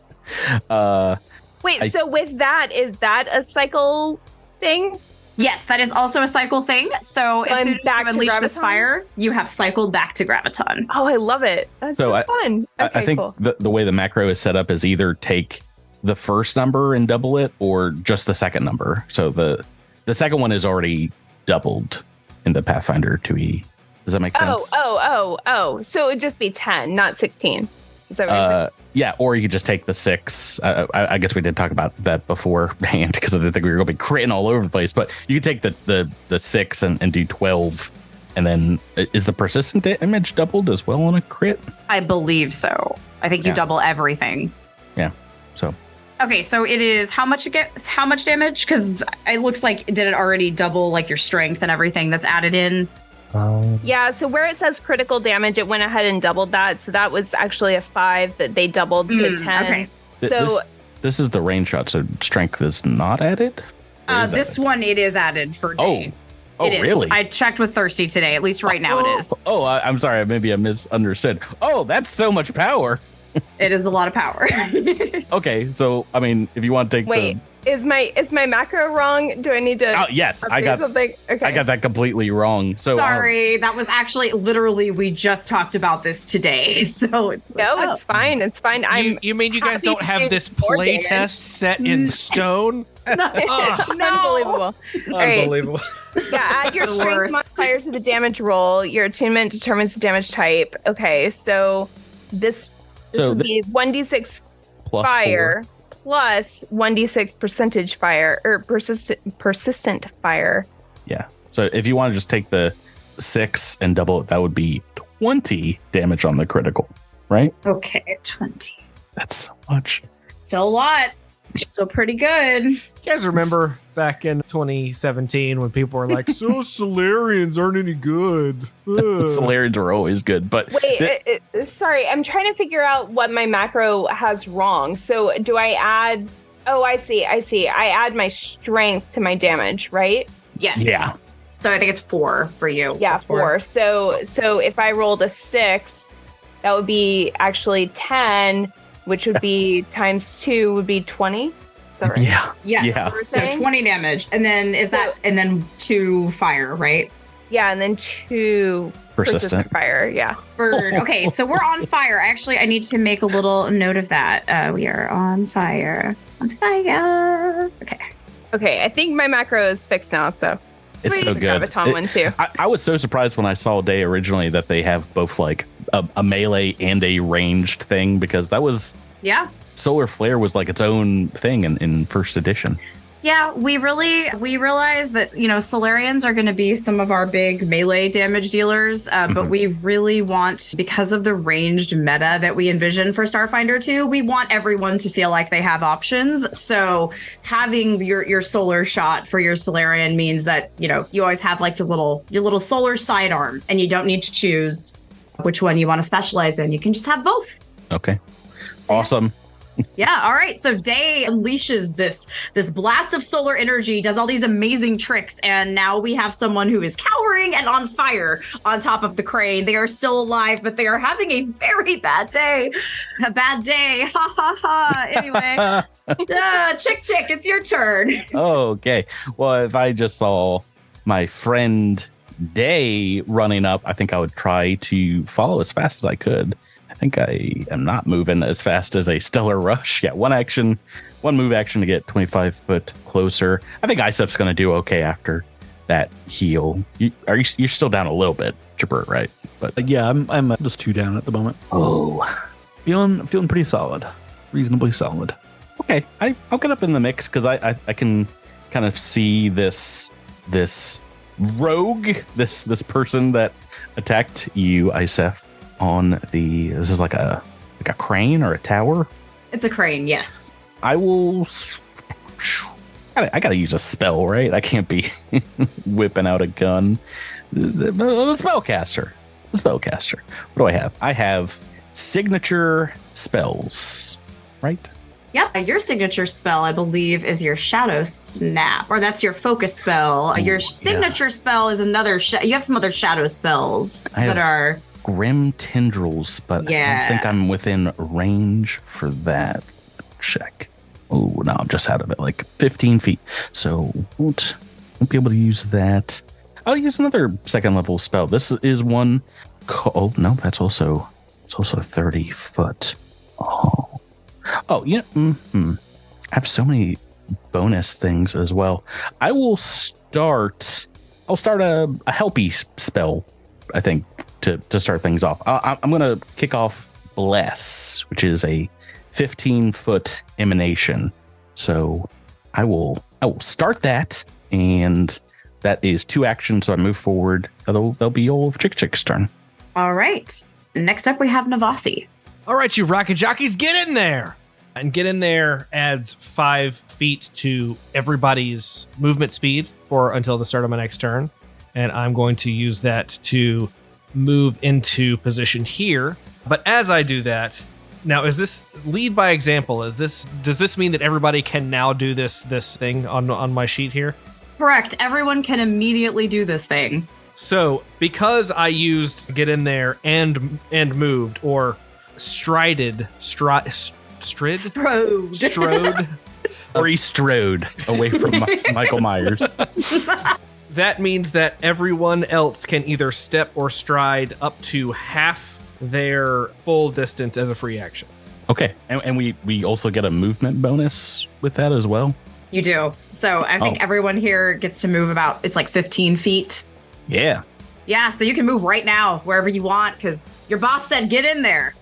Speaker 4: Wait, so with that, is that a cycle thing?
Speaker 2: Yes, that is also a cycle thing. So as
Speaker 4: I'm
Speaker 2: soon as
Speaker 4: back
Speaker 2: you
Speaker 4: to
Speaker 2: unleash this
Speaker 4: Graviton?
Speaker 2: fire, you have cycled back to Graviton.
Speaker 4: Oh, I love it. That's so fun. Okay,
Speaker 6: I think
Speaker 4: cool.
Speaker 6: the way the macro is set up is either take the first number and double it or just the second number. So the second one is already doubled in the Pathfinder 2e. Does that make sense?
Speaker 4: Oh. So it would just be 10, not 16. Is that what you're saying?
Speaker 6: Yeah, or you could just take the 6. I guess we did talk about that beforehand because I didn't think we were going to be critting all over the place. But you could take the 6 and do 12. And then is the persistent damage doubled as well on a crit?
Speaker 2: I believe so. I think you double everything.
Speaker 6: Yeah. So.
Speaker 2: Okay, so it is how much damage? Because it looks like did it already double like your strength and everything that's added in?
Speaker 4: Yeah, so where it says critical damage, it went ahead and doubled that. So that was actually a 5 that they doubled to a 10.
Speaker 2: Okay.
Speaker 4: So
Speaker 6: This is the range shot, so strength is not added? Or is
Speaker 2: This
Speaker 6: that
Speaker 2: one, it is added for day.
Speaker 6: Oh,
Speaker 2: It is.
Speaker 6: really?
Speaker 2: I checked with Thirsty today. At least right now it is.
Speaker 6: Oh, I'm sorry. Maybe I misunderstood. Oh, that's so much power.
Speaker 2: It is a lot of power.
Speaker 6: Okay, so I mean, if you want to take
Speaker 4: wait, is my macro wrong? Do I need to?
Speaker 6: Oh, yes, I got
Speaker 4: something. Okay.
Speaker 6: I got that completely wrong. So
Speaker 2: Sorry, that was actually literally we just talked about this today. So it's
Speaker 4: No, it's fine. It's fine.
Speaker 5: You mean you guys
Speaker 4: happy
Speaker 5: don't
Speaker 4: to
Speaker 5: have
Speaker 4: do
Speaker 5: this
Speaker 4: more
Speaker 5: play
Speaker 4: damage.
Speaker 5: test set in stone?
Speaker 4: Unbelievable. Right.
Speaker 5: Unbelievable.
Speaker 4: Yeah, add your
Speaker 2: The
Speaker 4: strength
Speaker 2: worst.
Speaker 4: modifier to the damage roll. Your attunement determines the damage type. Okay, so this would be 1d6
Speaker 6: plus
Speaker 4: fire plus 1d6 percentage fire or persistent fire.
Speaker 6: Yeah. So if you want to just take the 6 and double it, that would be 20 damage on the critical, right?
Speaker 2: Okay, 20.
Speaker 6: That's so much.
Speaker 2: Still a lot. Still pretty good.
Speaker 5: You guys remember back in 2017 when people were like, so Solarians aren't any good.
Speaker 6: Solarians are always good, but
Speaker 4: Wait, sorry, I'm trying to figure out what my macro has wrong. So do I add? Oh, I see. I add my strength to my damage, right?
Speaker 2: Yes.
Speaker 6: yeah.
Speaker 2: So I think it's 4 for you.
Speaker 4: Yeah,
Speaker 2: Plus
Speaker 4: 4. So if I rolled a 6, that would be actually 10, which would be times 2 would be 20. Is that right?
Speaker 6: Yeah.
Speaker 2: Yes.
Speaker 6: Yeah.
Speaker 2: So 20 damage. And then and then 2 fire, right?
Speaker 4: Yeah, and then 2 persistent fire. Yeah.
Speaker 2: Bird. Okay, so we're on fire. Actually, I need to make a little note of that. We are on fire. On fire. Okay.
Speaker 4: I think my macro is fixed now, so
Speaker 6: It's so
Speaker 4: the
Speaker 6: good.
Speaker 4: Graviton one too.
Speaker 6: I was so surprised when I saw Day originally that they have both like a melee and a ranged thing, because that was Solar Flare was like its own thing in first edition.
Speaker 2: Yeah, we realize that, Solarians are going to be some of our big melee damage dealers, but we really want, because of the ranged meta that we envision for Starfinder 2, we want everyone to feel like they have options. So having your solar shot for your Solarian means that, you always have like your little solar sidearm, and you don't need to choose which one you want to specialize in. You can just have both.
Speaker 6: Okay. Awesome.
Speaker 2: Yeah, all right. So Day unleashes this blast of solar energy, does all these amazing tricks, and now we have someone who is cowering and on fire on top of the crane. They are still alive, but they are having a very bad day. A bad day. Ha ha ha. Anyway, Chick, it's your turn.
Speaker 6: Okay. Well, if I just saw my friend Day running up, I think I would try to follow as fast as I could. I think I am not moving as fast as a Stellar Rush. Yeah, one move action to get 25 foot closer. I think Isep's going to do okay after that heal. You're still down a little bit, Gibert, right? But
Speaker 3: Yeah, I'm just 2 down at the moment. Feeling pretty solid, reasonably solid.
Speaker 6: okay, I'll get up in the mix because I can kind of see this rogue, this person that attacked you, Isef, on this is like a crane or a tower.
Speaker 2: It's a crane, yes.
Speaker 6: I will. I gotta use a spell, right? I can't be whipping out a gun. The spellcaster. The spellcaster. What do I have? I have signature spells, right?
Speaker 2: Yep. Your signature spell, I believe, is your Shadow Snap, or that's your focus spell. Your signature spell is another. You have some other shadow spells that are
Speaker 6: Grim Tendrils, but I don't think I'm within range for that. Check. Oh, no, I'm just out of it, like 15 feet. So won't be able to use that. I'll use another second level spell. This is one. Oh no, it's also 30 foot. Oh yeah. I have so many bonus things as well. I'll start a helpy spell, I think, to start things off. I'm gonna kick off Bless, which is a 15-foot emanation. So I will start that, and that is 2 actions. So I move forward. That'll be all of Chick's turn.
Speaker 2: All right. Next up, we have Navasi.
Speaker 5: All right, you rocket jockeys, get in there. And get in there adds 5 feet to everybody's movement speed for until the start of my next turn. And I'm going to use that to move into position here. But as I do that, now is this lead by example? Does this mean that everybody can now do this thing on my sheet here?
Speaker 2: Correct. Everyone can immediately do this thing.
Speaker 5: So because I used get in there and moved or strode,
Speaker 6: Or he strode away from Michael Myers.
Speaker 5: That means that everyone else can either step or stride up to half their full distance as a free action.
Speaker 6: Okay, and we also get a movement bonus with that as well.
Speaker 2: You do. So I think everyone here gets to move about, it's like 15 feet.
Speaker 6: Yeah.
Speaker 2: Yeah, so you can move right now wherever you want because your boss said get in there.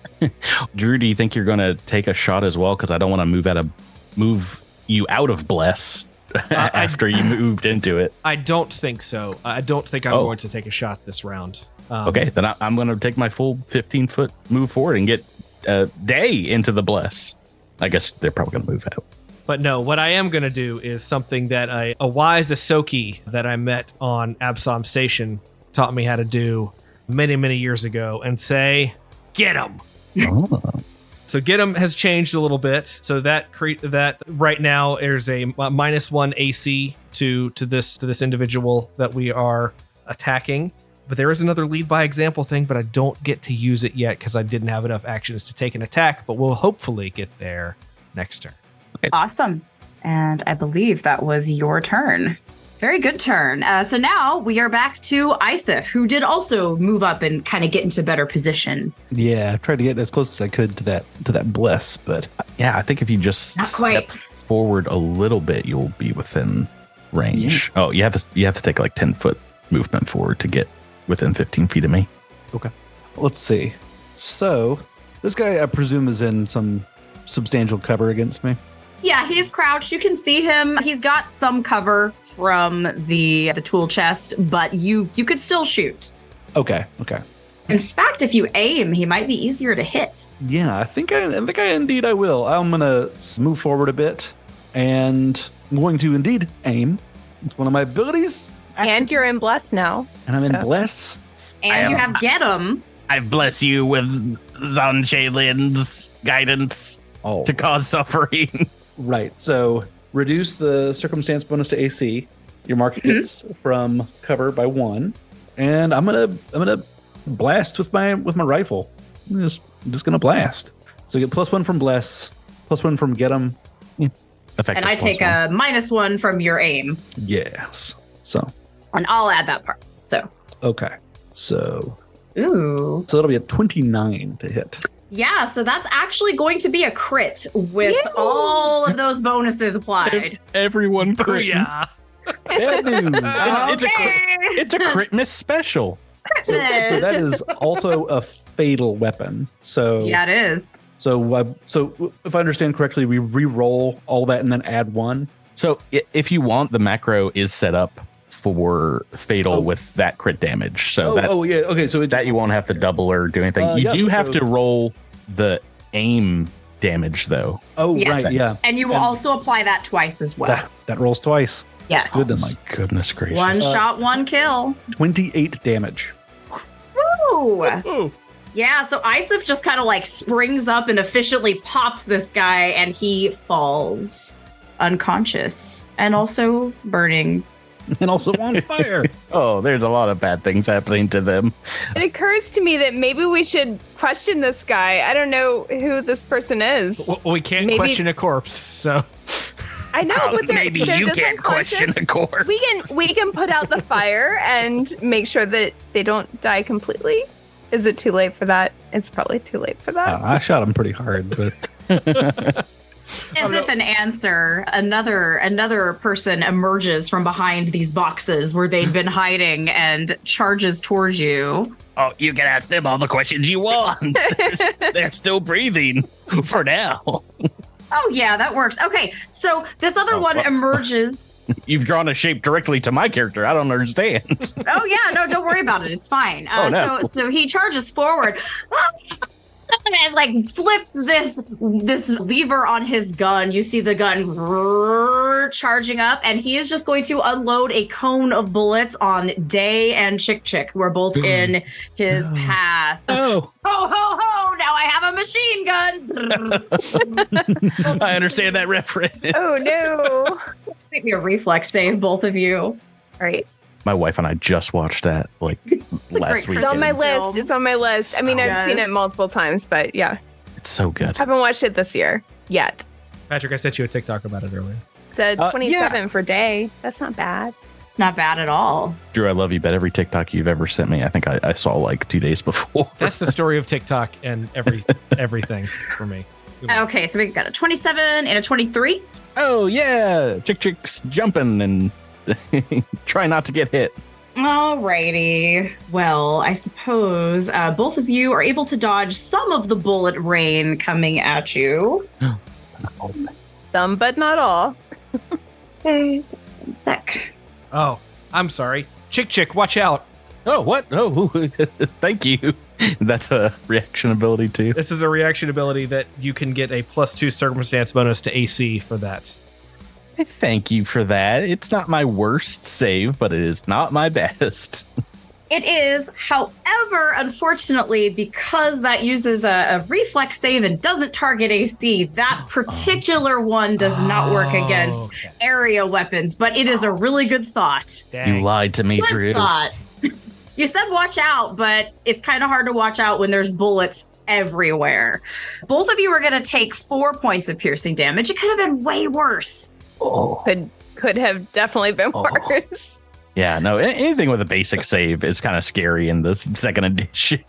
Speaker 6: Drew, do you think you're going to take a shot as well? Because I don't want to move you out of Bless after you moved into it.
Speaker 5: I don't think so. I don't think I'm going to take a shot this round.
Speaker 6: Okay, then I'm going to take my full 15-foot move forward and get Day into the Bless. I guess they're probably going to move out.
Speaker 5: But no, what I am going to do is something that a wise Ahsoki that I met on Absalom Station taught me how to do many, many years ago and say, get him.
Speaker 6: Oh.
Speaker 5: So get him has changed a little bit. So that right now there's a -1 AC to this individual that we are attacking. But there is another lead by example thing, but I don't get to use it yet because I didn't have enough actions to take an attack, but we'll hopefully get there next turn.
Speaker 6: Okay.
Speaker 2: Awesome. And I believe that was your turn. Very good turn. So now we are back to Isif, who did also move up and kind of get into better position.
Speaker 3: Yeah, I tried to get as close as I could to that Bless, but
Speaker 6: yeah, I think if you just step forward a little bit, you'll be within range. Yeah. Oh, you have to take like 10-foot movement forward to get within 15 feet of me.
Speaker 3: Okay. Let's see. So this guy, I presume, is in some substantial cover against me.
Speaker 2: Yeah, he's crouched. You can see him. He's got some cover from the tool chest, but you could still shoot.
Speaker 3: Okay.
Speaker 2: In fact, if you aim, he might be easier to hit.
Speaker 3: Yeah, I think I indeed I will. I'm gonna move forward a bit, and I'm going to indeed aim. It's one of my abilities.
Speaker 4: And you're in Bless now.
Speaker 3: And I'm in Bless.
Speaker 2: And you have Get 'em.
Speaker 7: I bless you with Zanchalin's guidance to cause suffering.
Speaker 3: Right. So reduce the circumstance bonus to AC. Your mark hits from cover by 1, and I'm gonna blast with my rifle. I'm just gonna blast. So you get +1 from Bless, +1 from Get 'em.
Speaker 2: And I take a -1 from your aim.
Speaker 3: Yes. So.
Speaker 2: And I'll add that part. So.
Speaker 3: Okay. So.
Speaker 2: Ooh.
Speaker 3: So that'll be a 29 to hit.
Speaker 2: Yeah, so that's actually going to be a crit with all of those bonuses applied.
Speaker 6: Everyone crit.
Speaker 5: Yeah.
Speaker 6: It's a Critmas special.
Speaker 3: So that is also a fatal weapon. So
Speaker 2: yeah, it is.
Speaker 3: So if I understand correctly, we re-roll all that and then add 1.
Speaker 6: So if you want, the macro is set up for fatal with that crit damage. So
Speaker 3: yeah. Okay, so
Speaker 6: that you won't have to double or do anything. You do have to roll the aim damage though.
Speaker 3: Oh,
Speaker 2: Yes.
Speaker 3: right, yeah.
Speaker 2: And you will also apply that twice as well.
Speaker 3: That rolls twice.
Speaker 2: Yes.
Speaker 3: Goodness.
Speaker 6: My goodness gracious.
Speaker 2: One shot, one kill.
Speaker 3: 28 damage.
Speaker 2: Woo! Yeah, so Isif just kind of like springs up and efficiently pops this guy, and he falls unconscious and also burning.
Speaker 3: And also on fire.
Speaker 6: Oh, there's a lot of bad things happening to them.
Speaker 4: It occurs to me that maybe we should question this guy. I don't know who this person is.
Speaker 5: Well, we can't question a corpse, so.
Speaker 4: I know, but
Speaker 7: maybe
Speaker 4: they're
Speaker 7: you
Speaker 4: just
Speaker 7: can't question
Speaker 4: unconscious.
Speaker 7: the corpse.
Speaker 4: We can put out the fire and make sure that they don't die completely. Is it too late for that? It's probably too late for that.
Speaker 3: I shot him pretty hard, but
Speaker 2: As if an answer, another person emerges from behind these boxes where they'd been hiding and charges towards you.
Speaker 7: Oh, you can ask them all the questions you want. They're still breathing for now.
Speaker 2: Oh yeah, that works. Okay, so this other one emerges.
Speaker 6: You've drawn a shape directly to my character. I don't understand.
Speaker 2: Oh yeah, no, don't worry about it. It's fine.
Speaker 6: No.
Speaker 2: So he charges forward and like flips this lever on his gun. You see the gun charging up, and he is just going to unload a cone of bullets on Day and Chick, who are both in his path.
Speaker 3: oh,
Speaker 2: Ho ho ho! Now I have a machine gun.
Speaker 6: I understand that reference.
Speaker 4: Oh no!
Speaker 2: Make me a reflex save, both of you.
Speaker 4: All right,
Speaker 6: My wife and I just watched that last
Speaker 2: great
Speaker 6: week.
Speaker 4: it's on my
Speaker 2: Film.
Speaker 4: list. It's on my list. I mean, I've seen it multiple times, but yeah,
Speaker 6: It's so good.
Speaker 4: haven't watched it this year yet.
Speaker 5: Patrick, I sent you a TikTok about it earlier.
Speaker 4: It's a 27 for Day. That's not bad.
Speaker 2: Not bad at all.
Speaker 6: Drew, I love you, but every TikTok you've ever sent me, I think I saw like 2 days before.
Speaker 5: That's the story of TikTok and everything for me.
Speaker 2: Okay, so we got a 27 and a 23.
Speaker 6: Oh, yeah. Chick's jumping and try not to get hit.
Speaker 2: Alrighty. Well, I suppose both of you are able to dodge some of the bullet rain coming at you.
Speaker 4: Some, but not all.
Speaker 2: Okay, sec.
Speaker 5: Oh, I'm sorry. Chick, watch out.
Speaker 6: Oh, what? Oh, thank you. That's a reaction ability too.
Speaker 5: This is a reaction ability that you can get a +2 circumstance bonus to AC for that.
Speaker 6: Thank you for that. It's not my worst save, but it is not my best.
Speaker 2: It is, however, unfortunately, because that uses a reflex save and doesn't target AC, that particular one does not work against area weapons, but it is a really good thought.
Speaker 5: Dang.
Speaker 6: You lied to me,
Speaker 2: Good
Speaker 6: Drew.
Speaker 2: thought. You said watch out, but it's kind of hard to watch out when there's bullets everywhere. Both of you are going to take 4 points of piercing damage. It could have been way worse.
Speaker 6: Oh.
Speaker 4: Could have definitely been worse.
Speaker 6: Yeah, no, anything with a basic save is kind of scary in this second edition.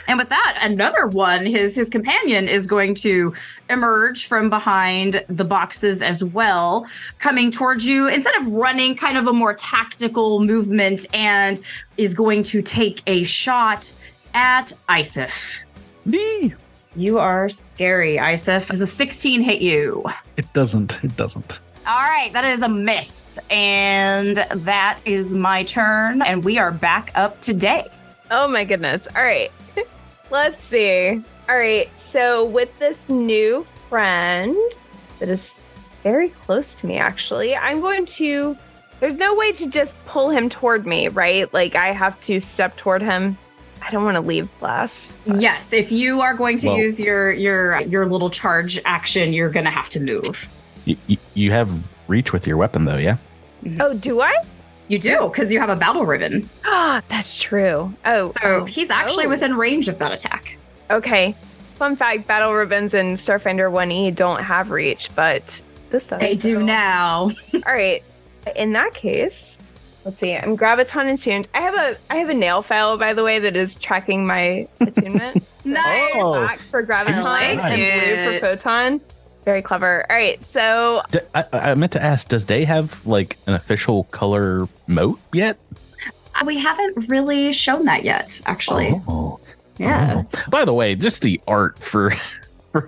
Speaker 2: And with that, another one, his companion is going to emerge from behind the boxes as well, coming towards you. Instead of running, kind of a more tactical movement, and is going to take a shot at Isif.
Speaker 3: me.
Speaker 2: You are scary, Isif. Does a 16 hit you?
Speaker 3: It doesn't.
Speaker 2: All right, that is a miss. And that is my turn. And we are back up to Day.
Speaker 4: Oh my goodness. All right. Let's see. All right. So with this new friend that is very close to me, actually, I'm going to. There's no way to just pull him toward me, right? Like I have to step toward him. I don't want to leave class.
Speaker 2: Yes, if you are going to use your little charge action, you're going to have to move.
Speaker 6: You have reach with your weapon, though, yeah?
Speaker 4: Oh, do I?
Speaker 2: You do, because you have a battle ribbon.
Speaker 4: Ah, that's true. Oh,
Speaker 2: So he's actually within range of that attack.
Speaker 4: Okay. Fun fact: battle ribbons in Starfinder 1E don't have reach, but this does.
Speaker 2: They do now.
Speaker 4: All right. In that case, let's see. I'm graviton attuned. I have a nail file, by the way, that is tracking my attunement. So
Speaker 2: Nice.
Speaker 4: black for graviton
Speaker 2: like
Speaker 4: and blue
Speaker 2: it.
Speaker 4: for photon. Very clever. All right. So
Speaker 6: I meant to ask, does Day have like an official color moat yet?
Speaker 2: We haven't really shown that yet, actually.
Speaker 6: Oh.
Speaker 2: Yeah.
Speaker 6: Oh. By the way, just the art for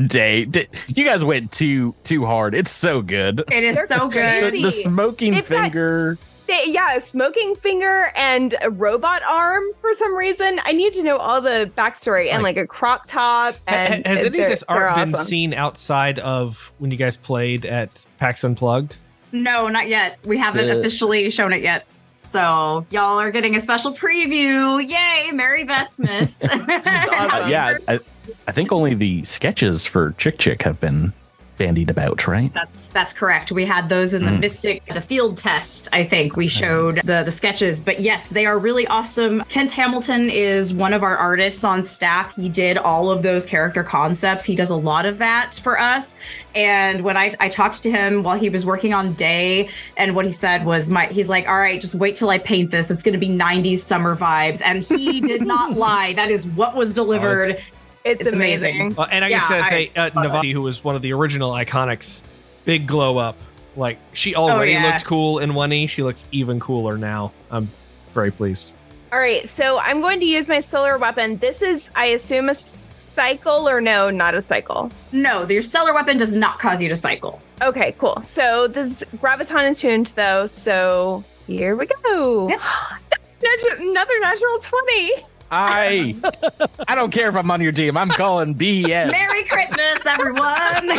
Speaker 6: Day. You guys went too hard. It's so good.
Speaker 2: It is
Speaker 4: They're
Speaker 2: so good.
Speaker 4: crazy.
Speaker 6: The smoking
Speaker 4: They've got-
Speaker 6: finger.
Speaker 4: they a smoking finger and a robot arm for some reason. I need to know all the backstory and like a crop top. And
Speaker 5: has any of this art been
Speaker 4: awesome.
Speaker 5: seen outside of when you guys played at PAX Unplugged?
Speaker 2: No, not yet. We haven't officially shown it yet. So y'all are getting a special preview. Yay, Merry Vestmas.
Speaker 4: Awesome.
Speaker 6: I think only the sketches for Chick Chick have been bandied about, right?
Speaker 2: That's correct. We had those in the field test. I think we showed the sketches, but yes, they are really awesome. Kent Hamilton is one of our artists on staff. He did all of those character concepts. He does a lot of that for us. And when I talked to him while he was working on Day, and what he said was, he's like, all right, just wait till I paint this. It's going to be 90s summer vibes. And he did not lie. That is what was delivered.
Speaker 4: It's amazing.
Speaker 5: And I guess Navati, who was one of the original Iconics, big glow up. Like, she already looked cool in 1E. She looks even cooler now. I'm very pleased.
Speaker 4: All right, so I'm going to use my solar weapon. This is, I assume, a cycle, or no, not a cycle?
Speaker 2: No, your stellar weapon does not cause you to cycle.
Speaker 4: Okay, cool. So this is graviton attuned, though. So here we go.
Speaker 2: Yep.
Speaker 4: That's another natural 20.
Speaker 6: I don't care if I'm on your team. I'm calling BS.
Speaker 2: Merry Critmas, everyone.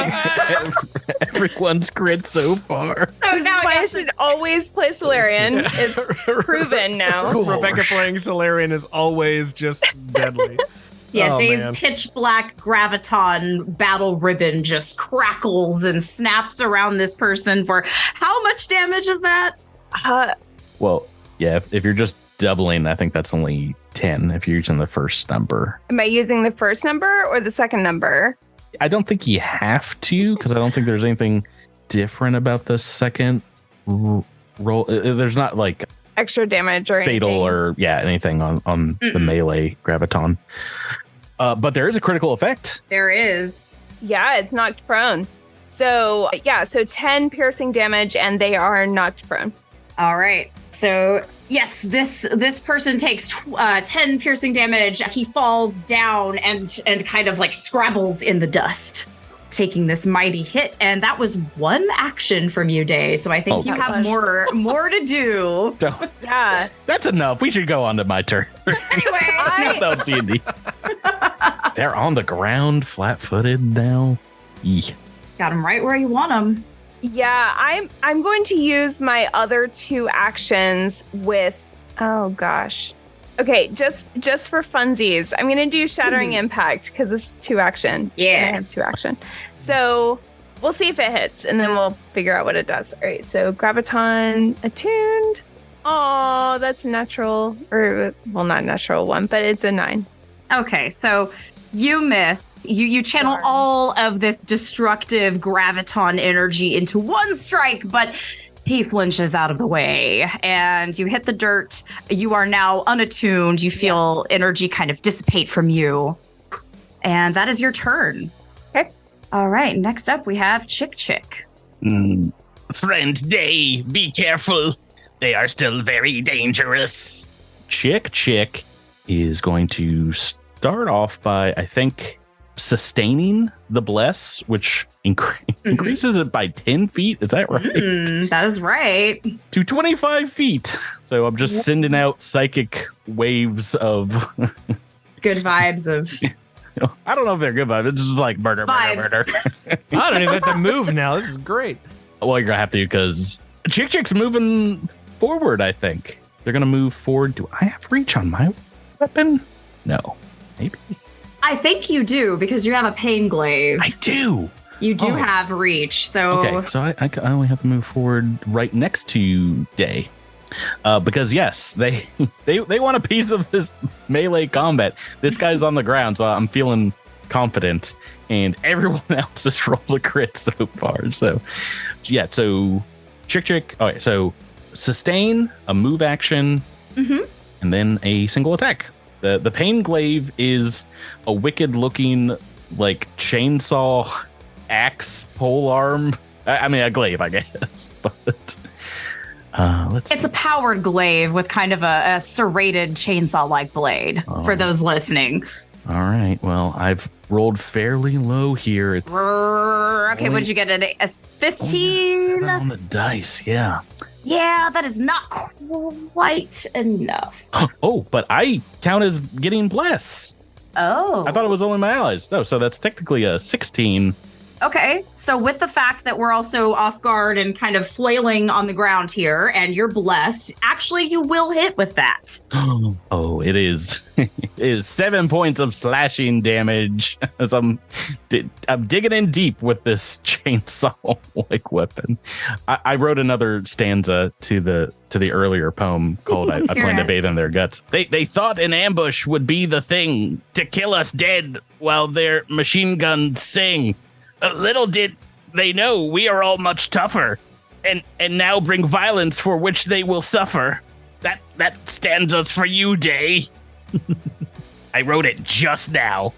Speaker 6: Everyone's crit so far.
Speaker 2: So
Speaker 4: This is
Speaker 2: now
Speaker 4: why I should always play Solarian. It's proven now.
Speaker 5: Rebecca playing Solarian is always just deadly.
Speaker 2: Yeah,
Speaker 5: Oh,
Speaker 2: Dave's
Speaker 5: man.
Speaker 2: pitch black graviton battle ribbon just crackles and snaps around this person for how much damage is that?
Speaker 6: Well, yeah, if you're just doubling, I think that's only 10 if you're using the first number.
Speaker 4: Am I using the first number or the second number?
Speaker 6: I don't think you have to, because I don't think there's anything different about the second roll. There's not like
Speaker 4: Extra damage or
Speaker 6: fatal
Speaker 4: anything?
Speaker 6: or anything on the melee graviton. But there is a critical effect.
Speaker 2: There is.
Speaker 4: Yeah, it's knocked prone. So 10 piercing damage and they are knocked prone.
Speaker 2: All right. So yes, this person takes 10 piercing damage. He falls down and kind of like scrabbles in the dust, taking this mighty hit. And that was one action from you, Day. So I think you have more to do.
Speaker 4: Yeah.
Speaker 6: That's enough. We should go on to my turn.
Speaker 2: Anyway,
Speaker 6: No, C&D. They're on the ground, flat-footed now.
Speaker 2: got him right where you want him.
Speaker 4: Yeah, I'm going to use my other two actions with, oh gosh. Okay, just for funsies, I'm going to do Shattering Impact because it's 2 action.
Speaker 2: Yeah.
Speaker 4: I have 2 action. So we'll see if it hits and then we'll figure out what it does. All right, so Graviton attuned. Oh, that's natural, or well, not natural 1, but it's a 9.
Speaker 2: Okay, so you miss. You channel all of this destructive graviton energy into one strike, but he flinches out of the way and you hit the dirt. You are now unattuned. You feel energy kind of dissipate from you. And that is your turn.
Speaker 4: Okay.
Speaker 2: All right, next up we have Chick Chick.
Speaker 7: Friend Day, be careful. They are still very dangerous.
Speaker 6: Chick is going to start off by, I think, sustaining the bless, which increases it by 10 feet. Is that right?
Speaker 2: That is right.
Speaker 6: To 25 feet. So I'm just sending out psychic waves of...
Speaker 2: Good vibes of...
Speaker 6: I don't know if they're good vibes. It's just like murder.
Speaker 5: I don't even have to move now. This is great.
Speaker 6: Well, you're going to have to because Chick's moving forward, I think. They're going to move forward. Do I have reach on my weapon? No. Maybe.
Speaker 2: I think you do because you have a pain glaive.
Speaker 6: I do.
Speaker 2: You do have reach. So
Speaker 6: Okay, so I only have to move forward right next to Day. Because yes, they want a piece of this melee combat. This guy's on the ground, so I'm feeling confident, and everyone else has rolled a crit so far. So yeah, so Chick. All right, so sustain, a move action, and then a single attack. The pain glaive is a wicked looking like chainsaw axe pole arm. I mean a glaive, I guess, but. Let's
Speaker 2: it's a powered glaive with kind of a serrated chainsaw-like blade for those listening.
Speaker 6: All right. Well, I've rolled fairly low here. It's
Speaker 2: Okay, what'd you get? A 15?
Speaker 6: 7 on the dice. Yeah.
Speaker 2: Yeah, that is not quite enough.
Speaker 6: Oh, but I count as getting bless.
Speaker 2: Oh.
Speaker 6: I thought it was only my allies. No, so that's technically a 16.
Speaker 2: Okay, so with the fact that we're also off guard and kind of flailing on the ground here, and you're blessed, actually you will hit with that.
Speaker 6: Oh, it is. It is 7 points of slashing damage as I'm digging in deep with this chainsaw-like weapon. I wrote another stanza to the earlier poem called I Plan to Bathe in Their Guts. They thought an ambush would be the thing to kill us dead while their machine guns sing. Little did they know we are all much tougher, and now bring violence for which they will suffer. That stands us for you, Day. I wrote it just now.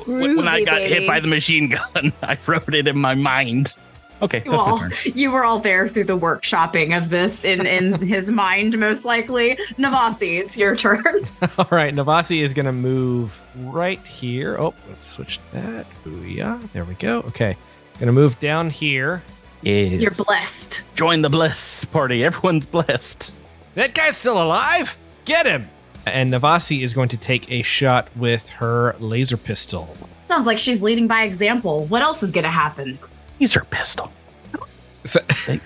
Speaker 6: When I got hit by the machine gun, I wrote it in my mind. Okay, that's my turn.
Speaker 2: You were all there through the workshopping of this in his mind, most likely. Navasi, it's your turn.
Speaker 5: All right, Navasi is going to move right here. Oh, let's switch that. Booyah. There we go. Okay. Going to move down here.
Speaker 6: Yes.
Speaker 2: You're blessed.
Speaker 6: Join the bless party. Everyone's blessed.
Speaker 5: That guy's still alive. Get him. And Navasi is going to take a shot with her laser pistol.
Speaker 2: Sounds like she's leading by example. What else is going to happen?
Speaker 6: Laser pistol.
Speaker 4: I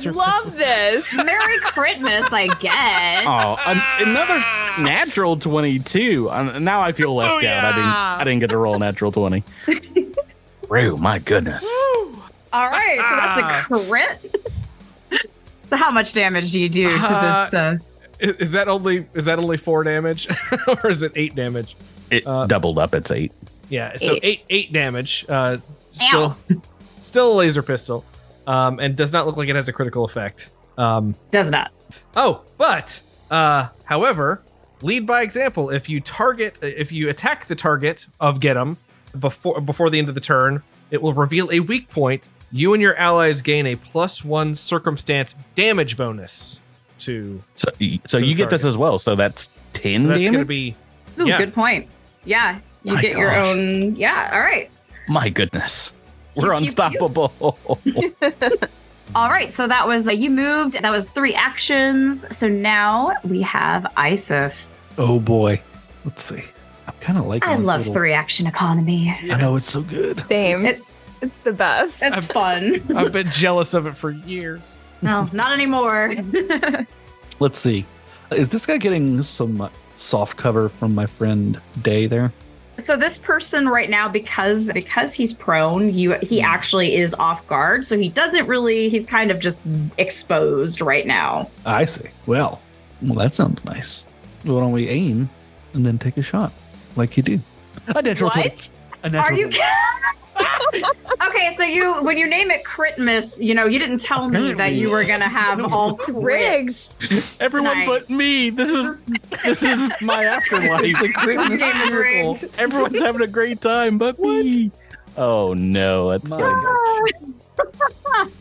Speaker 4: love this.
Speaker 2: Merry Critmas, I guess.
Speaker 6: Oh, another natural 22. Now I feel left out. I didn't get to roll a natural 20. Rue, my goodness.
Speaker 2: All right, so that's a crit. So how much damage do you do to this?
Speaker 5: Is that only 4 damage, or is it 8 damage?
Speaker 6: It doubled up. It's 8.
Speaker 5: Yeah, so 8 damage. Still a laser pistol, and does not look like it has a critical effect.
Speaker 2: Does not.
Speaker 5: Oh, but however, lead by example. If you attack the target of Get 'em before the end of the turn, it will reveal a weak point. You and your allies gain a +1 circumstance damage bonus to.
Speaker 6: So you get this as well. So that's 10 damage.
Speaker 5: That's going to be.
Speaker 2: Ooh, good point. Yeah, you
Speaker 6: My
Speaker 2: get your
Speaker 6: gosh.
Speaker 2: own. Yeah, all right.
Speaker 6: My goodness. We're unstoppable.
Speaker 2: All right, so that was you moved. That was 3 actions. So now we have Isif.
Speaker 3: Oh boy. Let's see. I'm kind of liking
Speaker 2: I
Speaker 3: this
Speaker 2: love
Speaker 3: little-
Speaker 2: 3-action economy.
Speaker 3: I know it's so good.
Speaker 4: Same. It's the best.
Speaker 2: It's fun.
Speaker 5: I've been jealous of it for years.
Speaker 2: No, not anymore.
Speaker 3: Let's see. Is this guy getting some soft cover from my friend Day there?
Speaker 2: So this person right now, because he's prone, he actually is off guard. So he's kind of just exposed right now.
Speaker 3: I see. Well, that sounds nice. Why don't we aim and then take a shot like you do? A natural 20. A natural
Speaker 2: Are you
Speaker 3: 20.
Speaker 2: Okay, so when you name it Critmas, you didn't tell me that you were gonna have all crits.
Speaker 6: Everyone
Speaker 2: tonight.
Speaker 6: but me. This is my afterlife.
Speaker 2: This game is rigged.
Speaker 6: Everyone's having a great time but me. Oh no, that's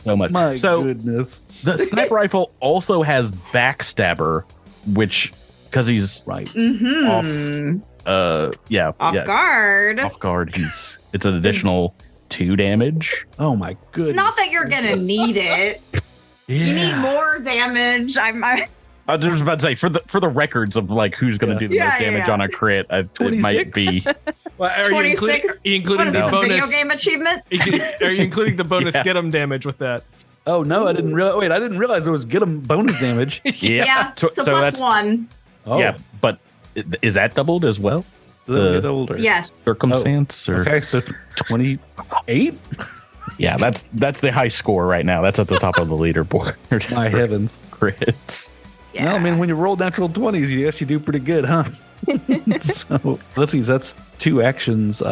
Speaker 6: so much.
Speaker 3: My
Speaker 6: so
Speaker 3: goodness.
Speaker 6: the sniper rifle also has backstabber, which because he's
Speaker 3: Right.
Speaker 2: Mm-hmm. Off guard.
Speaker 6: Off guard. It's an additional 2 damage.
Speaker 3: Oh my goodness.
Speaker 2: Not that you're gonna need it.
Speaker 6: Yeah.
Speaker 2: You need more damage. I
Speaker 6: I was about to say for the records of like who's going to do the most damage on a crit, it might be.
Speaker 5: Well, are you
Speaker 2: 26.
Speaker 5: including
Speaker 2: What is
Speaker 5: the
Speaker 2: this, a
Speaker 5: bonus?
Speaker 2: video game achievement?
Speaker 5: Are you including the bonus
Speaker 6: Yeah.
Speaker 5: Get 'em damage with that?
Speaker 3: Oh no, I didn't realize. Wait, I didn't realize it was get him bonus damage.
Speaker 2: Yeah. So plus 1.
Speaker 3: Oh,
Speaker 6: Yeah, but is that doubled as well?
Speaker 3: Get older.
Speaker 2: Yes.
Speaker 6: Circumstance or
Speaker 3: Okay, so 28.
Speaker 6: yeah, that's the high score right now. That's at the top of the leaderboard.
Speaker 3: My heavens.
Speaker 6: Crits.
Speaker 2: Yeah.
Speaker 3: Well, I mean, when you roll natural 20s, you do pretty good, huh? So let's see. That's 2 actions.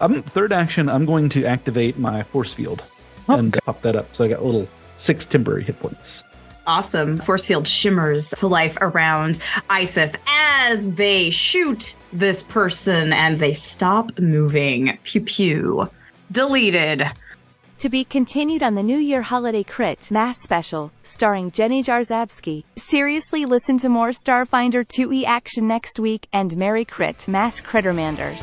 Speaker 3: Third action, I'm going to activate my force field and pop that up. So I got a little 6 temporary hit points.
Speaker 2: Awesome. Force field shimmers to life around Isif as they shoot this person and they stop moving. Pew pew. Deleted.
Speaker 8: To be continued on the New Year Holiday Crit Mass Special, starring Jenny Jarzabski. Seriously, listen to more Starfinder 2E action next week, and Merry Crit Mass Crittermanders.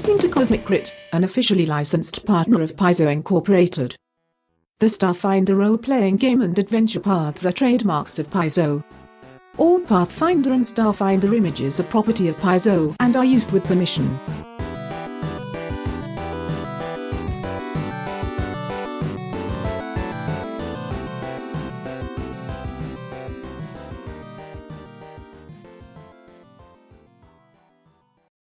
Speaker 9: listening to Cosmic Crit, an officially licensed partner of Paizo Incorporated. The Starfinder role-playing game and adventure paths are trademarks of Paizo. All Pathfinder and Starfinder images are property of Paizo and are used with permission.